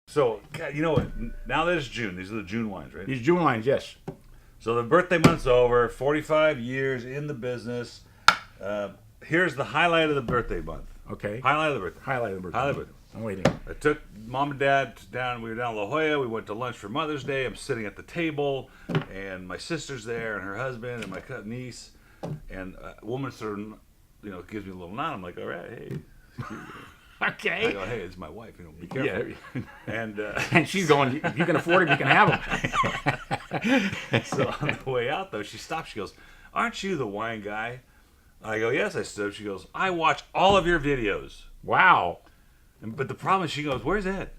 So, God, you know what? Now that it's June, these are the June wines, right? These June lines, yes. So the birthday month's over. 45 years in the business. Here's the highlight of the birthday month. Okay. Highlight of the birthday. Highlight of the birthday. Highlight of it. I'm waiting. I took mom and dad down. We were down in La Jolla. We went to lunch for Mother's Day. I'm sitting at the table, and my sister's there, and her husband, and my niece, and a woman sort of, gives me a little nod. I'm like, all right, hey. Okay. I go, hey, it's my wife. Be careful. Yeah. And she's going, if you can afford it, you can have them. so on the way out, though, she stops. She goes, aren't you the wine guy? I go, yes, I stood. She goes, I watch all of your videos. Wow. But the problem is, she goes, where's Ed?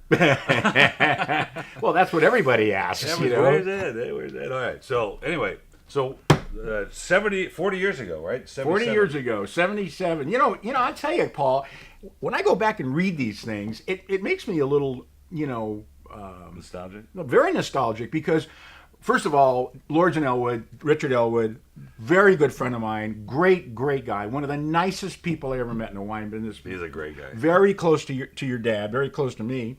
Well, that's what everybody asks, Where's Ed? Hey, where's Ed? All right. So, anyway, 40 years ago, right? 40 years ago, 77. I tell you, Paul, when I go back and read these things, it makes me a little, Nostalgic? very nostalgic because, first of all, Lords and Elwood, Richard Elwood, very good friend of mine, great guy, one of the nicest people I ever met in the wine business. He's a great guy. Very close to your dad, very close to me.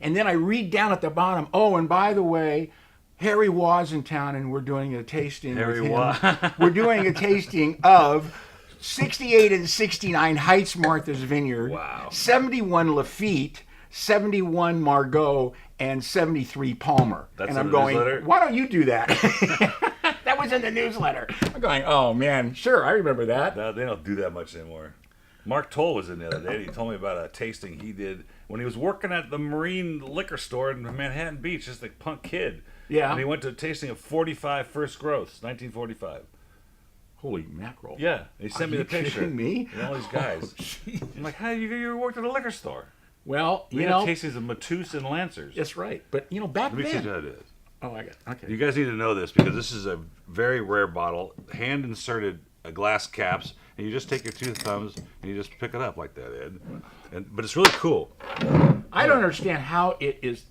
And then I read down at the bottom, oh, and by the way, Harry Waugh's in town and we're doing a tasting with him. We're doing a tasting of 68 and 69 Heights Martha's Vineyard, Wow. 71 Lafitte, 71 Margaux, and 73 Palmer. That's and in I'm the going, newsletter? why don't you do that? That was in the newsletter. I'm going, oh man, sure, I remember that. No, they don't do that much anymore. Mark Toll was in the other day. And he told me about a tasting he did when he was working at the Marine liquor store in Manhattan Beach, just a punk kid. Yeah. And he went to a tasting of 45 First Growths, 1945. Holy mackerel. Yeah. He sent me the picture. Kidding me? And all these guys. Oh, I'm like, how you worked at a liquor store? well, We had tastings of Matus and Lancers. that's right. But back Let me see then. what it is. Oh, I got okay. You guys need to know this because this is a very rare bottle, hand inserted glass caps, and you just take your two thumbs and you just pick it up like that, Ed. But it's really cool. I don't understand how it is,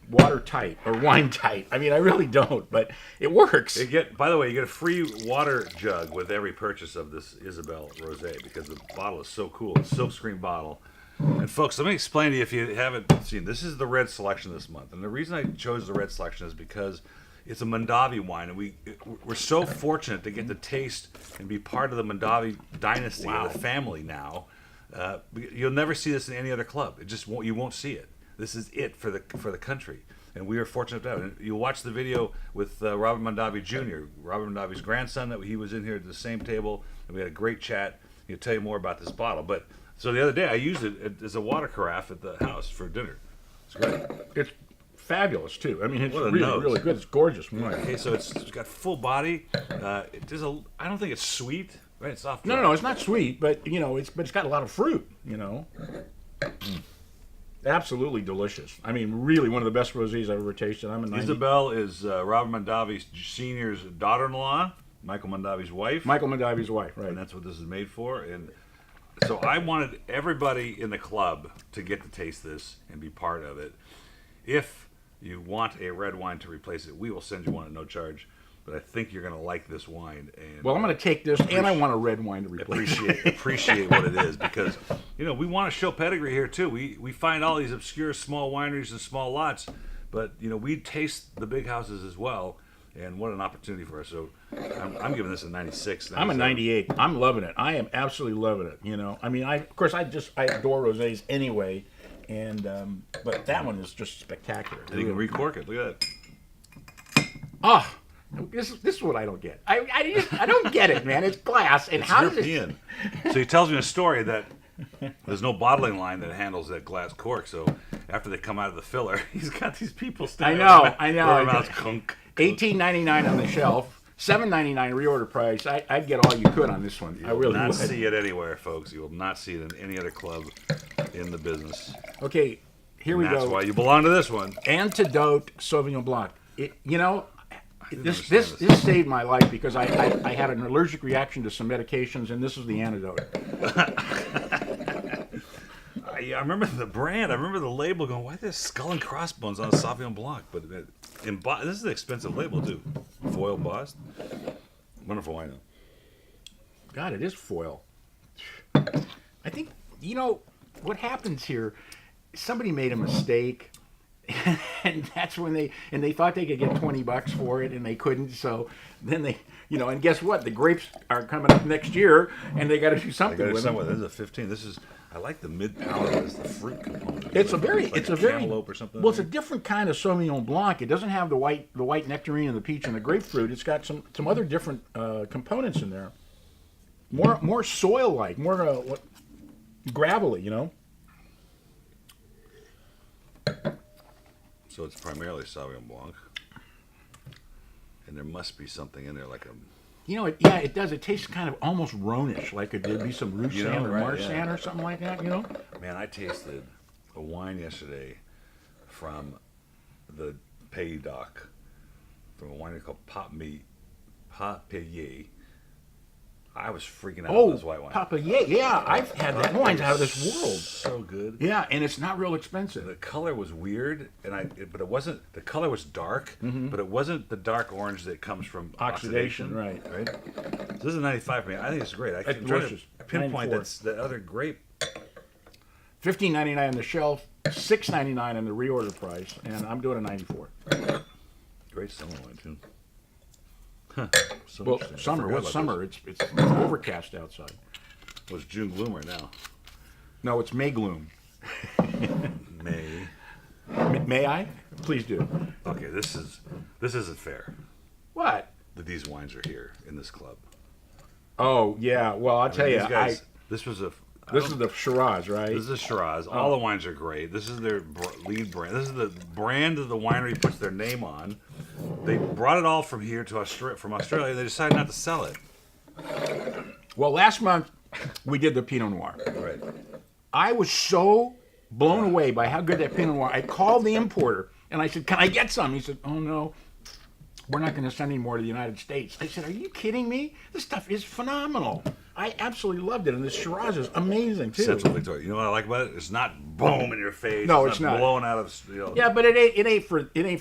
watertight or wine tight. I mean, I really don't, but it works. By the way, you get a free water jug with every purchase of this Isabel Rosé because the bottle is so cool. It's a silkscreen bottle. And folks, let me explain to you if you haven't seen. This is the red selection this month, and the reason I chose the red selection is because it's a Mondavi wine, and we're so fortunate to get to taste and be part of the Mondavi dynasty, Wow. of the family now. You'll never see this in any other club. You won't see it. This is it for the country, and we are fortunate to have it. You'll watch the video with Robert Mondavi Jr., Robert Mondavi's grandson. That he was in here at the same table, and we had a great chat. He'll tell you more about this bottle, but. So the other day, I used it as a water carafe at the house for dinner. It's great. It's fabulous too. I mean, it's What a really, nose. really good. It's gorgeous wine. Okay, so it's got full body. I don't think it's sweet. Right, it's soft. No, it's not sweet, but it's got a lot of fruit. Absolutely delicious. I mean, really one of the best rosés I've ever tasted. I'm a 90. Isabel is Robert Mondavi Sr.'s daughter-in-law, Michael Mondavi's wife. Michael Mondavi's wife, right? And that's what this is made for. And so I wanted everybody in the club to get to taste this and be part of it. If you want a red wine to replace it, we will send you one at no charge. But I think you're going to like this wine. And Well, I'm going to take this, and I want a red wine to replace it. appreciate what it is because we want to show pedigree here too. We find all these obscure small wineries and small lots, but we taste the big houses as well. And what an opportunity for us. So I'm giving this a 96. I'm a 98. I'm loving it. I am absolutely loving it. I mean, I adore rosés anyway, and but that one is just spectacular. And you can recork it. Look at that. Ah, this is what I don't get. I don't get it, man. It's glass, and It's how European. So he tells me a story that there's no bottling line that handles that glass cork. So after they come out of the filler, he's got these people standing. I know. Their mouths clunk. $18.99 on the shelf, $7.99 reorder price. I'd get all you could on this one. I really You will not would. see it anywhere, folks. You will not see it in any other club in the business. Okay, here we And that's go. why you belong to this one. Antidote Sauvignon Blanc. This understand saved my life because I had an allergic reaction to some medications, and this is the antidote. I remember the brand. I remember the label going, why there's skull and crossbones on a Sauvignon Blanc? But this is an expensive label, too. Foil embossed. Wonderful wine, though. God, it is foil. I think, what happens here, somebody made a mistake, And that's when they thought they could get $20 for it, and they couldn't. So then they, and guess what? The grapes are coming up next year, and they got to do something with them. This is a 15. I like the mid palate as the fruit component. It's a very cantaloupe or something. Well, it's a different kind of Sauvignon Blanc. It doesn't have the white nectarine and the peach and the grapefruit. It's got some other different components in there. More soil like, more gravelly, So it's primarily Sauvignon Blanc, and there must be something in there like a. It does. It tastes kind of almost Rhônish, like there'd be some Roussanne or Marsanne or something like that, Man, I tasted a wine yesterday from the Pays d'Oc, from a winery called Papier. I was freaking out with this white wine. Papier, yeah, I've had that. Wine's out of this world. So good. Yeah, and it's not real expensive. The color was weird, but it wasn't. The color was dark, but it wasn't the dark orange that comes from oxidation. Right. So this is a 95 for me. I think it's great. It's delicious. I pinpoint that other grape. $15.99 on the shelf, $6.99 on the reorder price, and I'm doing a 94. Great summer wine too. Well, summer. What's summer? It's overcast outside. Well, it's June gloom right now. No, it's May gloom. May. May I? Please do. Okay, this isn't fair What? that these wines are here in this club. Oh yeah. Well, I'll tell you. These guys, this is the Shiraz, right? This is a Shiraz. All the wines are great. This is their lead brand. This is the brand that the winery puts their name on. They brought it all from here to Australia. They decided not to sell it. Well, last month we did the Pinot Noir. Right. I was so blown away by how good that Pinot Noir. I called the importer and I said, "Can I get some?" He said, "Oh no, we're not going to send any more to the United States." I said, "Are you kidding me? This stuff is phenomenal. I absolutely loved it, and this Shiraz is amazing too." Central Victoria. You know what I like about it? It's not boom in your face. No, it's not blowing out of. Yeah, but it ain't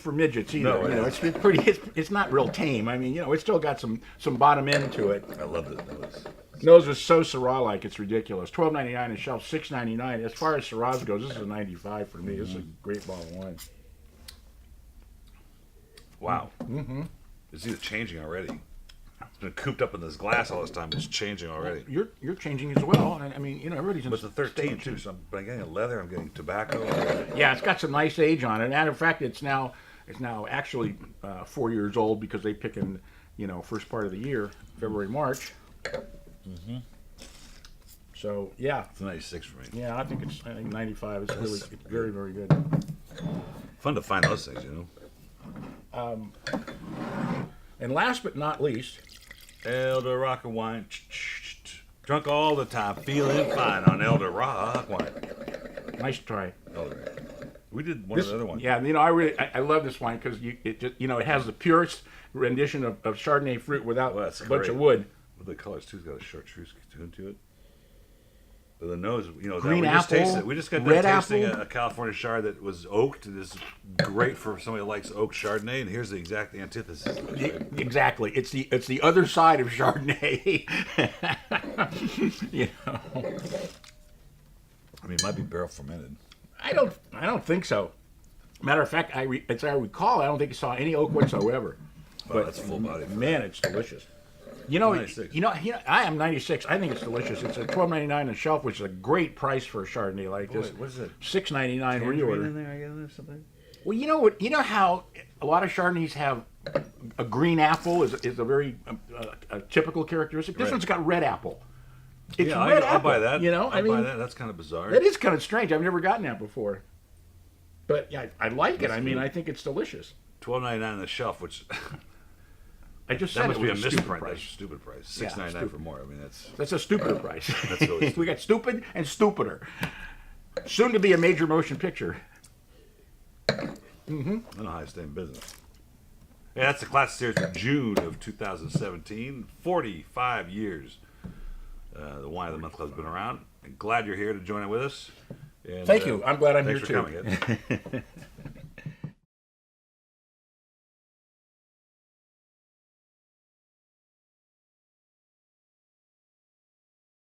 for midgets either. No, it's pretty. It's not real tame. I mean, it's still got some bottom end to it. I love it. Nose is so Syrah-like, it's ridiculous. $12.99 on shelf, $6.99. As far as Shiraz goes, this is a 95 for me. This is a great bottle of wine. Wow. Mm-hmm. It's either changing already. It's been cooped up in this glass all this time. It's changing already. You're changing as well. I mean, everybody's in. But it's a 13 too. So I'm getting a leather. I'm getting tobacco. Yeah, it's got some nice age on it. Matter of fact, it's now actually 4 years old because they pick in first part of the year, February, March. Mm-hmm. So yeah, it's a 96 for me. Yeah, I think 95 is really very, very good. Fun to find those things, And last but not least, Elder Rock wine. Drunk all the time, feeling fine on Elder Rock wine. Nice try. Elder. We did one of the other ones. Yeah, I love this wine because it has the purest rendition of Chardonnay fruit without a bunch of wood. Well, the colors too's got a chartreuse tune to it. But the nose, green we apple, just tasted. We just got done tasting a California Chard that was oaked. It is great for somebody who likes oak Chardonnay. And here's the exact antithesis. Exactly, it's the other side of Chardonnay. I mean, it might be barrel fermented. I don't think so. Matter of fact, as I recall, I don't think I saw any oak whatsoever. But that's full body. Man, it's delicious. 96. I am 96. I think it's delicious. It's a $12.99 on the shelf, which is a great price for a Chardonnay like this. What is it? $6.99 reorder. In there, I guess, or something. Well, you know what? You know how a lot of Chardonnays have a green apple is a very a typical characteristic. This one's got red apple. It's red apple. I'll buy that. I mean, buy that. That's kind of bizarre. That is kind of strange. I've never gotten that before. But yeah, I like it. I mean, I think it's delicious. $12.99 on the shelf, which. I just said that must be a misprint. That's a stupid price. $6.99 for more. I mean, that's a stupider price. That's really stupid. We got stupid and stupider. Soon to be a major motion picture. Mm-hmm. I don't know how I stay in business. Yeah, that's the classic series for June of 2017. 45 years. The Wine of the Month Club's been around. I'm glad you're here to join it with us. And, thank you. I'm glad I'm here too. Thanks for coming.